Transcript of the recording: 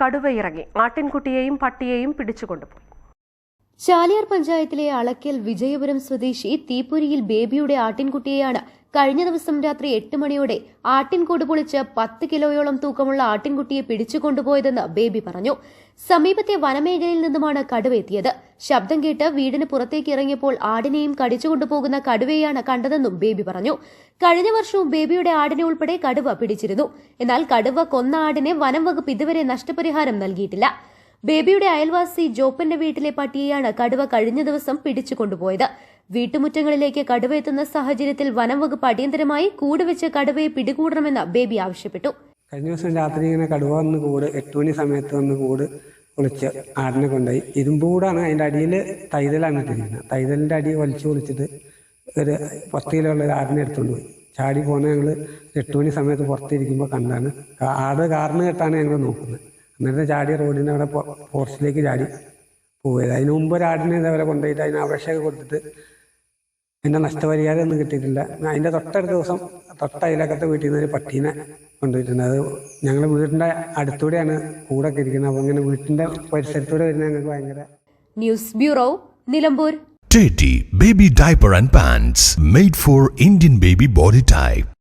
കടുവയിറങ്ങി. ആട്ടിൻകുട്ടിയെയും പട്ടിയെയും പിടിച്ചുകൊണ്ടുപോയി. ചാലിയാർ പഞ്ചായത്തിലെ അളക്കൽ വിജയപുരം സ്വദേശി തീപ്പൊരിയിൽ ബേബിയുടെ ആട്ടിൻകുട്ടിയെയാണ് കഴിഞ്ഞ ദിവസം രാത്രി 8 മണിയോടെ ആട്ടിൻകൂട് പൊളിച്ച് 10 കിലോയോളം തൂക്കമുള്ള ആട്ടിൻകുട്ടിയെ പിടിച്ചുകൊണ്ടുപോയതെന്ന് ബേബി പറഞ്ഞു. സമീപത്തെ വനമേഖലയിൽ നിന്നുമാണ് കടുവ എത്തിയത്. ശബ്ദം കേട്ട് വീടിന് പുറത്തേക്ക് ഇറങ്ങിയപ്പോൾ ആടിനെയും കടിച്ചുകൊണ്ടുപോകുന്ന കടുവയെയാണ് കണ്ടതെന്നും ബേബി പറഞ്ഞു. കഴിഞ്ഞ വർഷവും ബേബിയുടെ ആടിനെ ഉൾപ്പെടെ കടുവ പിടിച്ചിരുന്നു. എന്നാൽ കടുവ കൊന്ന ആടിനെ വനം വകുപ്പ് ഇതുവരെ നഷ്ടപരിഹാരം നൽകിയിട്ടില്ല. ബേബിയുടെ അയൽവാസി ജോപ്പന്റെ വീട്ടിലെ പട്ടിയെയാണ് കടുവ കഴിഞ്ഞ ദിവസം പിടിച്ചുകൊണ്ടുപോയത്. വീട്ടുമുറ്റങ്ങളിലേക്ക് കടുവ എത്തുന്ന സാഹചര്യത്തിൽ വനം വകുപ്പ് അടിയന്തരമായി കൂട് വെച്ച് കടുവയെ പിടികൂടണമെന്ന് ബേബി ആവശ്യപ്പെട്ടു. കഴിഞ്ഞ ദിവസം രാത്രി ഇങ്ങനെ കടുവ വന്ന് കൂട് 8 മണി സമയത്ത് വന്ന് കൂട് പൊളിച്ച് ആടിനെ കൊണ്ടുപോയി. ഇരുമ്പൂടാണ്, അതിൻ്റെ അടിയിൽ തൈതലാണ് ഇട്ടിരിക്കുന്നത്. തൈതലിൻ്റെ അടി വലിച്ചു പൊളിച്ചിട്ട് ഒരു 10 കിലോ ഉള്ള ഒരു ആടിനെ എടുത്തുകൊണ്ട് പോയി. ചാടി പോകുന്ന ഞങ്ങൾ 8 മണി സമയത്ത് പുറത്തിരിക്കുമ്പോൾ കണ്ടാണ്. ആട് കാറിന് കേട്ടാണ് ഞങ്ങൾ നോക്കുന്നത്. എന്നിട്ട് ചാടി റോഡിന് അവിടെ ഫോറസ്റ്റിലേക്ക് ചാടി പോയത്. അതിന് മുമ്പ് ഒരു ആടിനെ ഇതേപോലെ കൊണ്ടുപോയിട്ട് അതിന് അപേക്ഷയൊക്കെ കൊടുത്തിട്ട് അതിൻ്റെ നഷ്ടപരിഹാരം ഒന്നും കിട്ടിയിട്ടില്ല. അതിൻ്റെ തൊട്ടടുത്ത ദിവസം അയലക്കത്തെ വീട്ടിൽ നിന്ന് ഒരു പട്ടീനെ കൊണ്ടുപോയിട്ടുണ്ട്. അത് ഞങ്ങൾ വീടിൻ്റെ അടുത്തൂടെയാണ് കൂടൊക്കെ ഇരിക്കുന്നത്. അപ്പോൾ ഇങ്ങനെ വീട്ടിൻ്റെ പരിസരത്തൂടെ വരുന്ന ഞങ്ങൾക്ക് ഭയങ്കര. News bureau, Nilambur. Teddy Baby Diaper and Pants made for Indian baby body type.